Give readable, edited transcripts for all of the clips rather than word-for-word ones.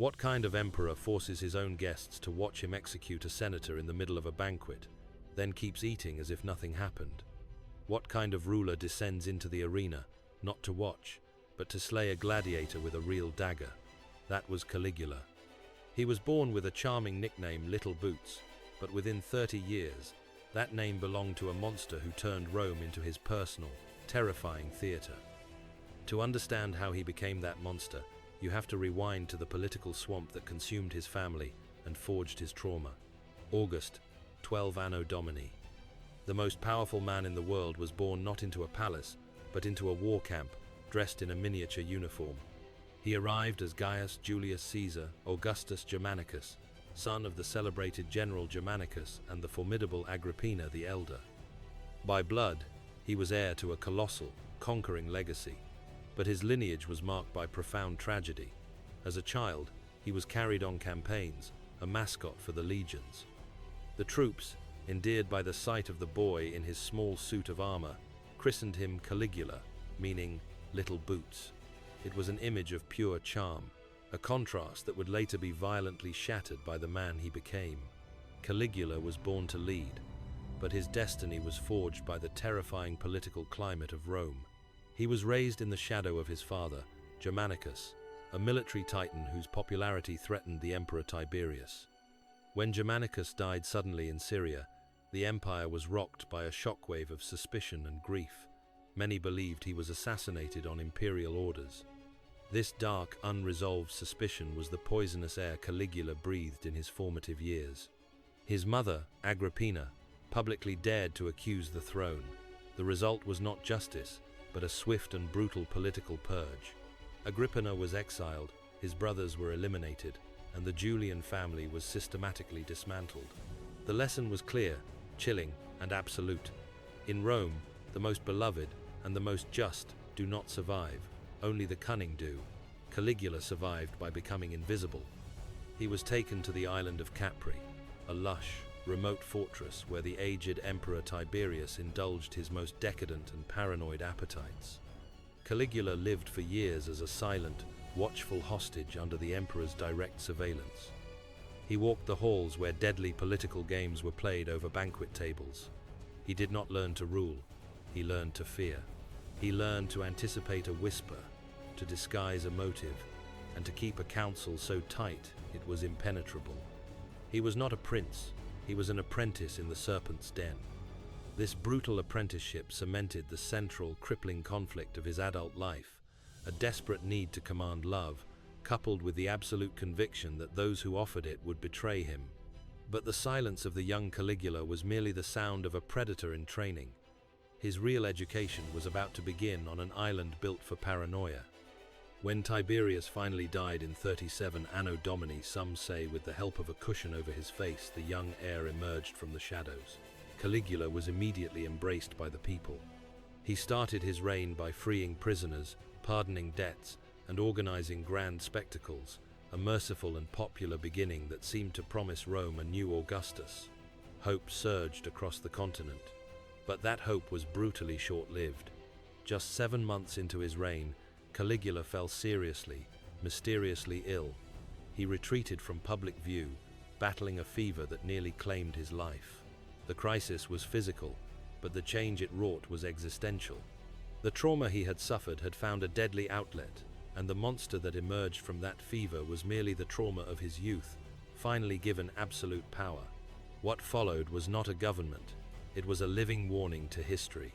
What kind of emperor forces his own guests to watch him execute a senator in the middle of a banquet, then keeps eating as if nothing happened? What kind of ruler descends into the arena, not to watch, but to slay a gladiator with a real dagger? That was Caligula. He was born with a charming nickname, Little Boots, but within 30 years, that name belonged to a monster who turned Rome into his personal, terrifying theater. To understand how he became that monster, you have to rewind to the political swamp that consumed his family and forged his trauma. August, 12 Anno Domini. The most powerful man in the world was born not into a palace, but into a war camp, dressed in a miniature uniform. He arrived as Gaius Julius Caesar Augustus Germanicus, son of the celebrated general Germanicus and the formidable Agrippina the Elder. By blood, he was heir to a colossal, conquering legacy, but his lineage was marked by profound tragedy. As a child, he was carried on campaigns, a mascot for the legions. The troops, endeared by the sight of the boy in his small suit of armor, christened him Caligula, meaning Little Boots. It was an image of pure charm, a contrast that would later be violently shattered by the man he became. Caligula was born to lead, but his destiny was forged by the terrifying political climate of Rome. He was raised in the shadow of his father, Germanicus, a military titan whose popularity threatened the Emperor Tiberius. When Germanicus died suddenly in Syria, the empire was rocked by a shockwave of suspicion and grief. Many believed he was assassinated on imperial orders. This dark, unresolved suspicion was the poisonous air Caligula breathed in his formative years. His mother, Agrippina, publicly dared to accuse the throne. The result was not justice, but a swift and brutal political purge. Agrippina was exiled, his brothers were eliminated, and the Julian family was systematically dismantled. The lesson was clear, chilling, and absolute. In Rome, the most beloved and the most just do not survive, only the cunning do. Caligula survived by becoming invisible. He was taken to the island of Capri, a lush, remote fortress where the aged Emperor Tiberius indulged his most decadent and paranoid appetites. Caligula lived for years as a silent, watchful hostage under the emperor's direct surveillance. He walked the halls where deadly political games were played over banquet tables. He did not learn to rule, he learned to fear. He learned to anticipate a whisper, to disguise a motive, and to keep a council so tight it was impenetrable. He was not a prince, he was an apprentice in the serpent's den. This brutal apprenticeship cemented the central, crippling conflict of his adult life, a desperate need to command love, coupled with the absolute conviction that those who offered it would betray him. But the silence of the young Caligula was merely the sound of a predator in training. His real education was about to begin on an island built for paranoia. When Tiberius finally died in 37 Anno Domini, some say with the help of a cushion over his face, the young heir emerged from the shadows. Caligula was immediately embraced by the people. He started his reign by freeing prisoners, pardoning debts, and organizing grand spectacles, a merciful and popular beginning that seemed to promise Rome a new Augustus. Hope surged across the continent, but that hope was brutally short-lived. Just 7 months into his reign, Caligula fell seriously, mysteriously ill. He retreated from public view, battling a fever that nearly claimed his life. The crisis was physical, but the change it wrought was existential. The trauma he had suffered had found a deadly outlet, and the monster that emerged from that fever was merely the trauma of his youth, finally given absolute power. What followed was not a government, it was a living warning to history.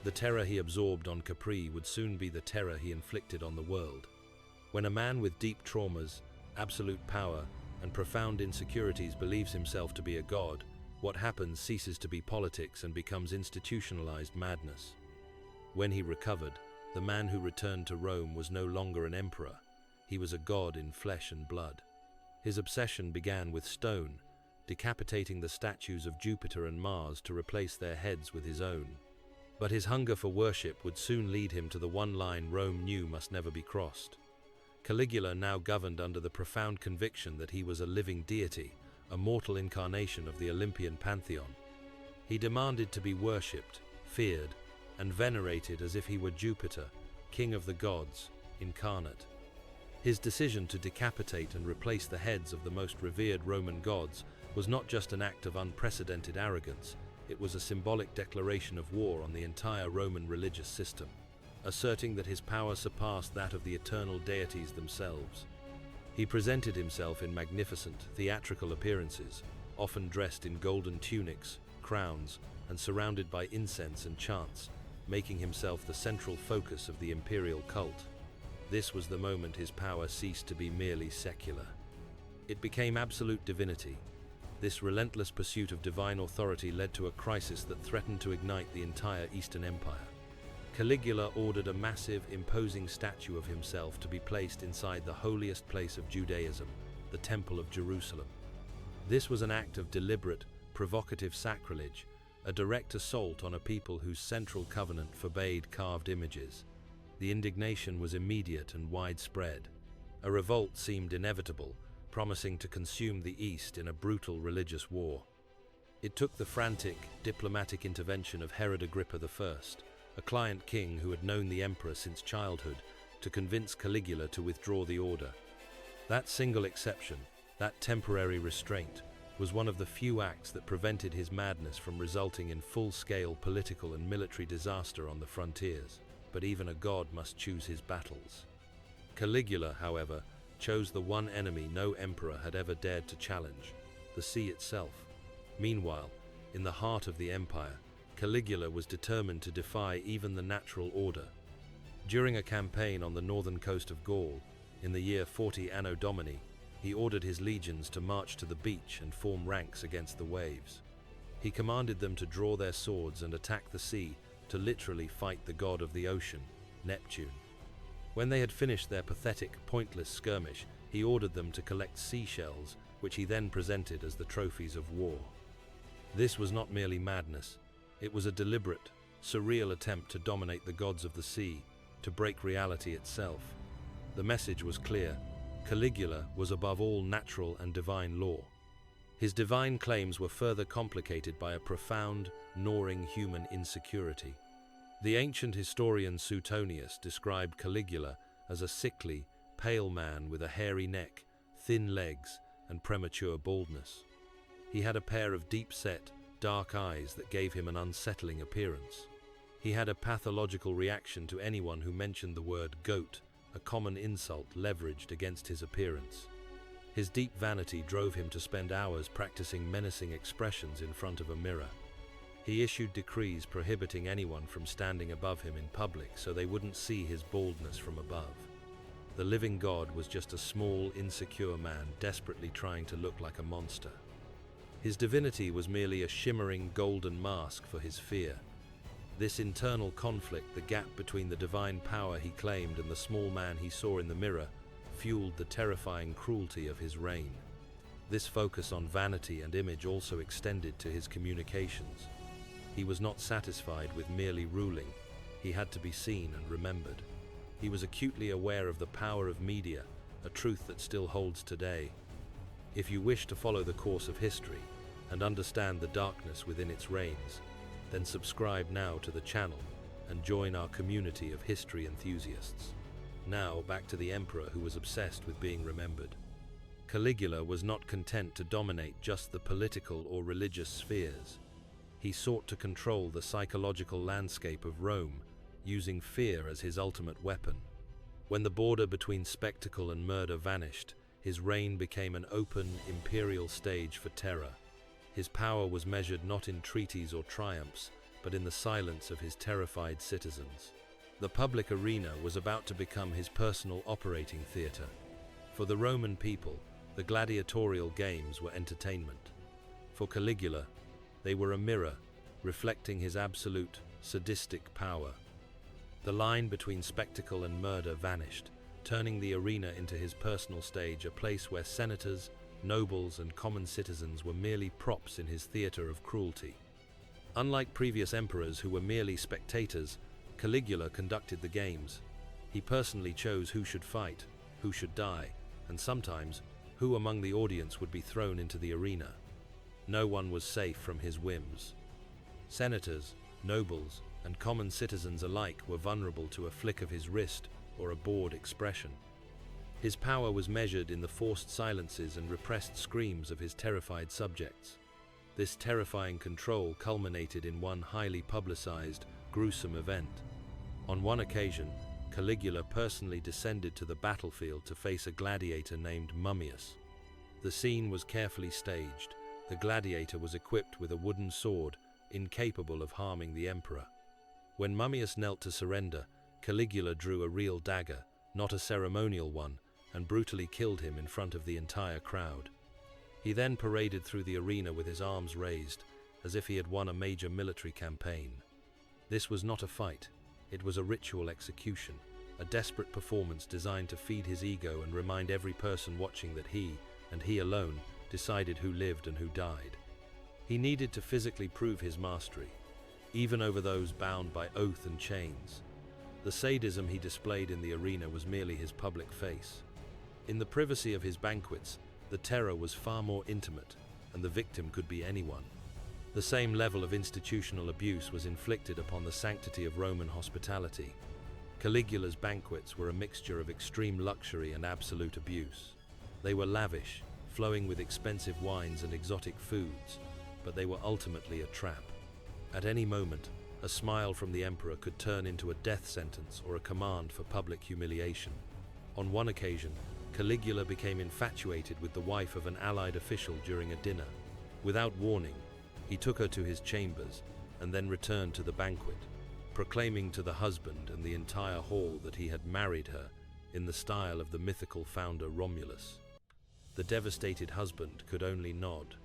The terror he absorbed on Capri would soon be the terror he inflicted on the world. When a man with deep traumas, absolute power, and profound insecurities believes himself to be a god, what happens ceases to be politics and becomes institutionalized madness. When he recovered, the man who returned to Rome was no longer an emperor. He was a god in flesh and blood. His obsession began with stone, decapitating the statues of Jupiter and Mars to replace their heads with his own. But his hunger for worship would soon lead him to the one line Rome knew must never be crossed. Caligula now governed under the profound conviction that he was a living deity, a mortal incarnation of the Olympian pantheon. He demanded to be worshipped, feared, and venerated as if he were Jupiter, king of the gods, incarnate. His decision to decapitate and replace the heads of the most revered Roman gods was not just an act of unprecedented arrogance, it was a symbolic declaration of war on the entire Roman religious system, asserting that his power surpassed that of the eternal deities themselves. He presented himself in magnificent, theatrical appearances, often dressed in golden tunics, crowns, and surrounded by incense and chants, making himself the central focus of the imperial cult. This was the moment his power ceased to be merely secular. It became absolute divinity. This relentless pursuit of divine authority led to a crisis that threatened to ignite the entire Eastern Empire. Caligula ordered a massive, imposing statue of himself to be placed inside the holiest place of Judaism, the Temple of Jerusalem. This was an act of deliberate, provocative sacrilege, a direct assault on a people whose central covenant forbade carved images. The indignation was immediate and widespread. A revolt seemed inevitable, promising to consume the East in a brutal religious war. It took the frantic, diplomatic intervention of Herod Agrippa I, a client king who had known the emperor since childhood, to convince Caligula to withdraw the order. That single exception, that temporary restraint, was one of the few acts that prevented his madness from resulting in full-scale political and military disaster on the frontiers. But even a god must choose his battles. Caligula, however, chose the one enemy no emperor had ever dared to challenge, the sea itself. Meanwhile, in the heart of the empire, Caligula was determined to defy even the natural order. During a campaign on the northern coast of Gaul, in the year 40 Anno Domini, he ordered his legions to march to the beach and form ranks against the waves. He commanded them to draw their swords and attack the sea, to literally fight the god of the ocean, Neptune. When they had finished their pathetic, pointless skirmish, he ordered them to collect seashells, which he then presented as the trophies of war. This was not merely madness, it was a deliberate, surreal attempt to dominate the gods of the sea, to break reality itself. The message was clear: Caligula was above all natural and divine law. His divine claims were further complicated by a profound, gnawing human insecurity. The ancient historian Suetonius described Caligula as a sickly, pale man with a hairy neck, thin legs, and premature baldness. He had a pair of deep-set, dark eyes that gave him an unsettling appearance. He had a pathological reaction to anyone who mentioned the word goat, a common insult leveraged against his appearance. His deep vanity drove him to spend hours practicing menacing expressions in front of a mirror. He issued decrees prohibiting anyone from standing above him in public so they wouldn't see his baldness from above. The living god was just a small, insecure man desperately trying to look like a monster. His divinity was merely a shimmering golden mask for his fear. This internal conflict, the gap between the divine power he claimed and the small man he saw in the mirror, fueled the terrifying cruelty of his reign. This focus on vanity and image also extended to his communications. He was not satisfied with merely ruling, he had to be seen and remembered. He was acutely aware of the power of media, a truth that still holds today. If you wish to follow the course of history and understand the darkness within its reigns, then subscribe now to the channel and join our community of history enthusiasts. Now, back to the emperor who was obsessed with being remembered. Caligula was not content to dominate just the political or religious spheres. He sought to control the psychological landscape of Rome, using fear as his ultimate weapon. When the border between spectacle and murder vanished, his reign became an open, imperial stage for terror. His power was measured not in treaties or triumphs, but in the silence of his terrified citizens. The public arena was about to become his personal operating theater. For the Roman people, the gladiatorial games were entertainment. For Caligula, they were a mirror, reflecting his absolute, sadistic power. The line between spectacle and murder vanished, turning the arena into his personal stage, a place where senators, nobles, and common citizens were merely props in his theater of cruelty. Unlike previous emperors who were merely spectators, Caligula conducted the games. He personally chose who should fight, who should die, and sometimes who among the audience would be thrown into the arena. No one was safe from his whims. Senators, nobles, and common citizens alike were vulnerable to a flick of his wrist or a bored expression. His power was measured in the forced silences and repressed screams of his terrified subjects. This terrifying control culminated in one highly publicized, gruesome event. On one occasion, Caligula personally descended to the battlefield to face a gladiator named Mummius. The scene was carefully staged. The gladiator was equipped with a wooden sword, incapable of harming the emperor. When Mummius knelt to surrender, Caligula drew a real dagger, not a ceremonial one, and brutally killed him in front of the entire crowd. He then paraded through the arena with his arms raised, as if he had won a major military campaign. This was not a fight, it was a ritual execution, a desperate performance designed to feed his ego and remind every person watching that he, and he alone, decided who lived and who died. He needed to physically prove his mastery, even over those bound by oath and chains. The sadism he displayed in the arena was merely his public face. In the privacy of his banquets, the terror was far more intimate, and the victim could be anyone. The same level of institutional abuse was inflicted upon the sanctity of Roman hospitality. Caligula's banquets were a mixture of extreme luxury and absolute abuse. They were lavish, flowing with expensive wines and exotic foods, but they were ultimately a trap. At any moment, a smile from the emperor could turn into a death sentence or a command for public humiliation. On one occasion, Caligula became infatuated with the wife of an allied official during a dinner. Without warning, he took her to his chambers and then returned to the banquet, proclaiming to the husband and the entire hall that he had married her in the style of the mythical founder Romulus. The devastated husband could only nod.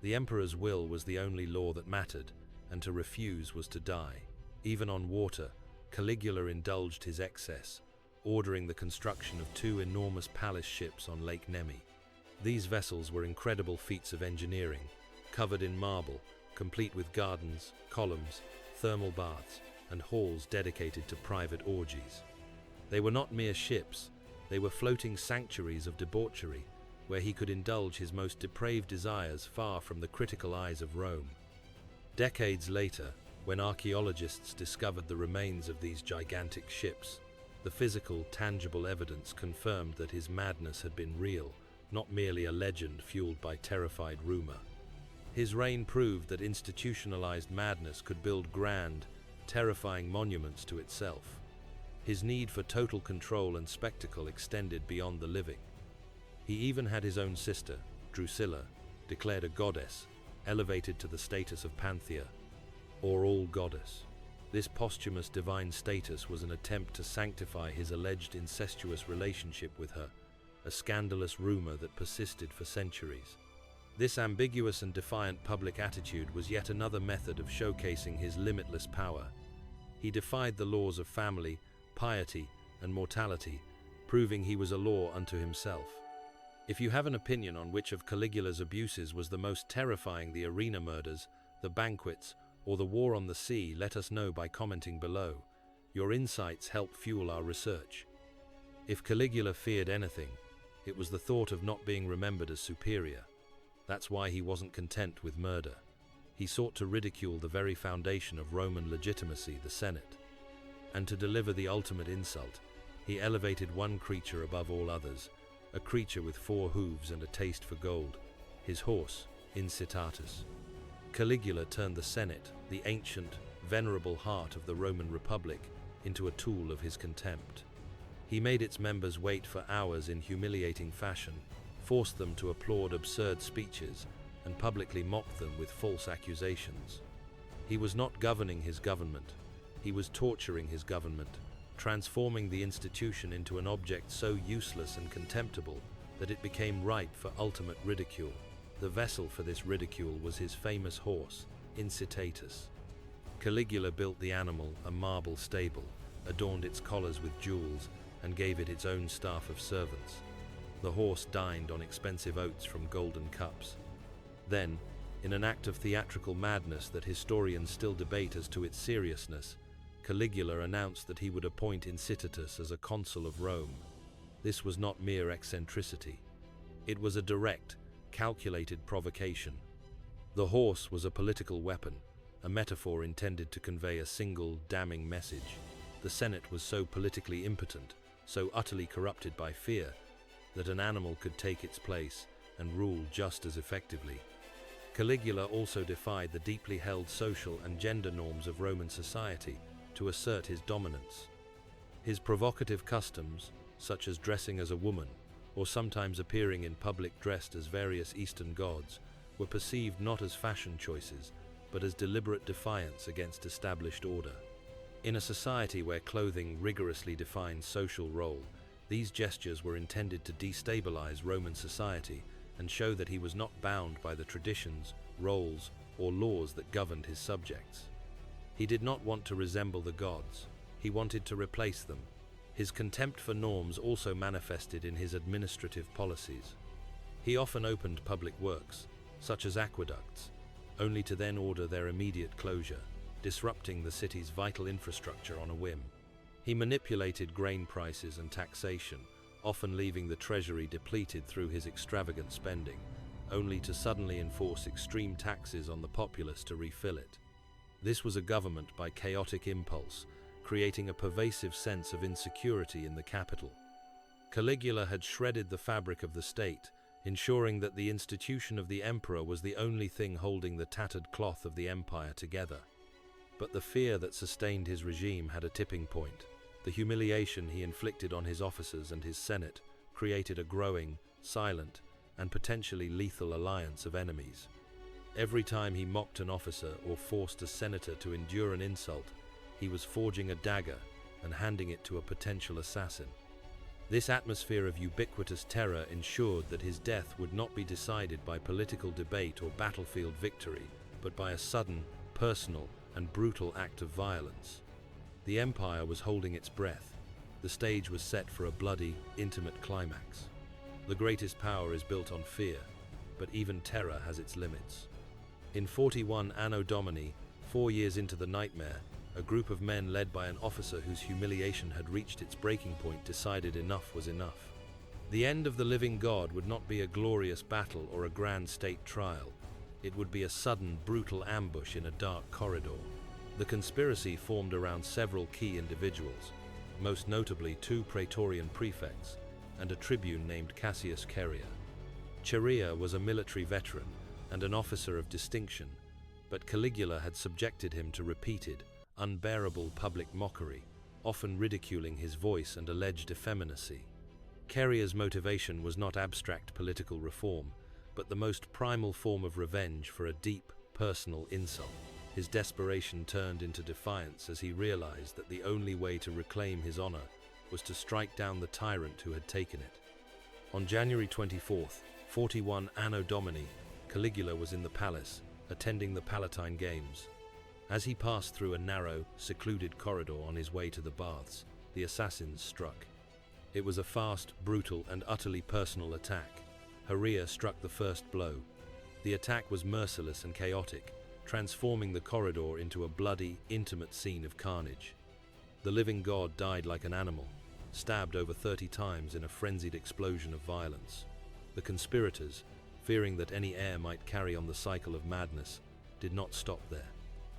The emperor's will was the only law that mattered, and to refuse was to die. Even on water, Caligula indulged his excess, ordering the construction of 2 enormous palace ships on Lake Nemi. These vessels were incredible feats of engineering, covered in marble, complete with gardens, columns, thermal baths, and halls dedicated to private orgies. They were not mere ships, they were floating sanctuaries of debauchery, where he could indulge his most depraved desires far from the critical eyes of Rome. Decades later, when archaeologists discovered the remains of these gigantic ships, the physical, tangible evidence confirmed that his madness had been real, not merely a legend fueled by terrified rumor. His reign proved that institutionalized madness could build grand, terrifying monuments to itself. His need for total control and spectacle extended beyond the living. He even had his own sister, Drusilla, declared a goddess, elevated to the status of Panthea, or all-goddess. This posthumous divine status was an attempt to sanctify his alleged incestuous relationship with her, a scandalous rumor that persisted for centuries. This ambiguous and defiant public attitude was yet another method of showcasing his limitless power. He defied the laws of family, piety, and mortality, proving he was a law unto himself. If you have an opinion on which of Caligula's abuses was the most terrifying, the arena murders, the banquets, or the war on the sea, let us know by commenting below. Your insights help fuel our research. If Caligula feared anything, it was the thought of not being remembered as superior. That's why he wasn't content with murder. He sought to ridicule the very foundation of Roman legitimacy, the Senate. And to deliver the ultimate insult, he elevated one creature above all others, a creature with 4 hooves and a taste for gold, his horse, Incitatus. Caligula turned the Senate, the ancient, venerable heart of the Roman Republic, into a tool of his contempt. He made its members wait for hours in humiliating fashion, forced them to applaud absurd speeches, and publicly mocked them with false accusations. He was not governing his government, he was torturing his government, transforming the institution into an object so useless and contemptible that it became ripe for ultimate ridicule. The vessel for this ridicule was his famous horse, Incitatus. Caligula built the animal a marble stable, adorned its collars with jewels, and gave it its own staff of servants. The horse dined on expensive oats from golden cups. Then, in an act of theatrical madness that historians still debate as to its seriousness, Caligula announced that he would appoint Incitatus as a consul of Rome. This was not mere eccentricity. It was a direct, calculated provocation. The horse was a political weapon, a metaphor intended to convey a single, damning message. The Senate was so politically impotent, so utterly corrupted by fear, that an animal could take its place and rule just as effectively. Caligula also defied the deeply held social and gender norms of Roman society to assert his dominance. His provocative customs, such as dressing as a woman, or sometimes appearing in public dressed as various Eastern gods, were perceived not as fashion choices, but as deliberate defiance against established order. In a society where clothing rigorously defined social role, these gestures were intended to destabilize Roman society and show that he was not bound by the traditions, roles, or laws that governed his subjects. He did not want to resemble the gods. He wanted to replace them. His contempt for norms also manifested in his administrative policies. He often opened public works, such as aqueducts, only to then order their immediate closure, disrupting the city's vital infrastructure on a whim. He manipulated grain prices and taxation, often leaving the treasury depleted through his extravagant spending, only to suddenly enforce extreme taxes on the populace to refill it. This was a government by chaotic impulse, creating a pervasive sense of insecurity in the capital. Caligula had shredded the fabric of the state, ensuring that the institution of the emperor was the only thing holding the tattered cloth of the empire together. But the fear that sustained his regime had a tipping point. The humiliation he inflicted on his officers and his senate created a growing, silent, and potentially lethal alliance of enemies. Every time he mocked an officer or forced a senator to endure an insult, he was forging a dagger and handing it to a potential assassin. This atmosphere of ubiquitous terror ensured that his death would not be decided by political debate or battlefield victory, but by a sudden, personal, and brutal act of violence. The empire was holding its breath. The stage was set for a bloody, intimate climax. The greatest power is built on fear, but even terror has its limits. In 41 Anno Domini, 4 years into the nightmare, a group of men led by an officer whose humiliation had reached its breaking point decided enough was enough. The end of the living god would not be a glorious battle or a grand state trial. It would be a sudden, brutal ambush in a dark corridor. The conspiracy formed around several key individuals, most notably 2 praetorian prefects and a tribune named Cassius Chaerea. Chaerea was a military veteran and an officer of distinction, but Caligula had subjected him to repeated, unbearable public mockery, often ridiculing his voice and alleged effeminacy. Chaerea's motivation was not abstract political reform, but the most primal form of revenge for a deep, personal insult. His desperation turned into defiance as he realized that the only way to reclaim his honor was to strike down the tyrant who had taken it. On January 24th, 41 Anno Domini, Caligula was in the palace, attending the Palatine Games. As he passed through a narrow, secluded corridor on his way to the baths, the assassins struck. It was a fast, brutal, and utterly personal attack. Chaerea struck the first blow. The attack was merciless and chaotic, transforming the corridor into a bloody, intimate scene of carnage. The living god died like an animal, stabbed over 30 times in a frenzied explosion of violence. The conspirators, fearing that any heir might carry on the cycle of madness, did not stop there.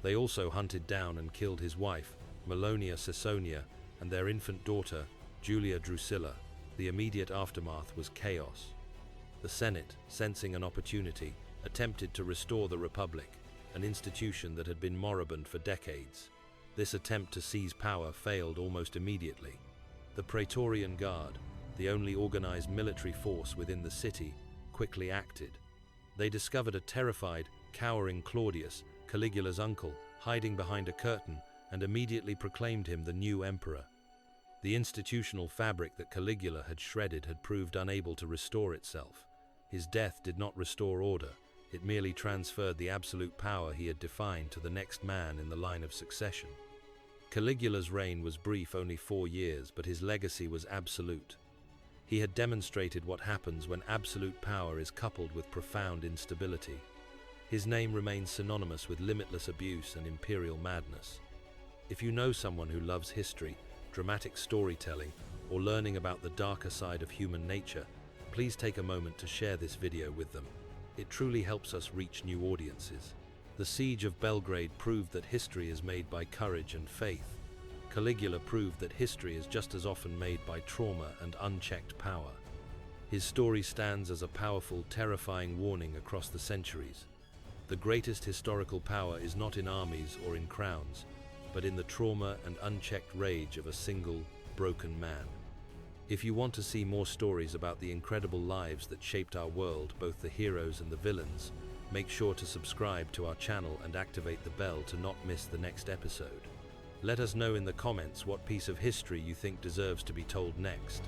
They also hunted down and killed his wife, Melonia Caesonia, and their infant daughter, Julia Drusilla. The immediate aftermath was chaos. The Senate, sensing an opportunity, attempted to restore the Republic, an institution that had been moribund for decades. This attempt to seize power failed almost immediately. The Praetorian Guard, the only organized military force within the city, quickly acted. They discovered a terrified, cowering Claudius, Caligula's uncle, hiding behind a curtain, and immediately proclaimed him the new emperor. The institutional fabric that Caligula had shredded had proved unable to restore itself. His death did not restore order, it merely transferred the absolute power he had defined to the next man in the line of succession. Caligula's reign was brief, only 4 years, but his legacy was absolute. He had demonstrated what happens when absolute power is coupled with profound instability. His name remains synonymous with limitless abuse and imperial madness. If you know someone who loves history, dramatic storytelling, or learning about the darker side of human nature, please take a moment to share this video with them. It truly helps us reach new audiences. The siege of Belgrade proved that history is made by courage and faith. Caligula proved that history is just as often made by trauma and unchecked power. His story stands as a powerful, terrifying warning across the centuries. The greatest historical power is not in armies or in crowns, but in the trauma and unchecked rage of a single, broken man. If you want to see more stories about the incredible lives that shaped our world, both the heroes and the villains, make sure to subscribe to our channel and activate the bell to not miss the next episode. Let us know in the comments what piece of history you think deserves to be told next.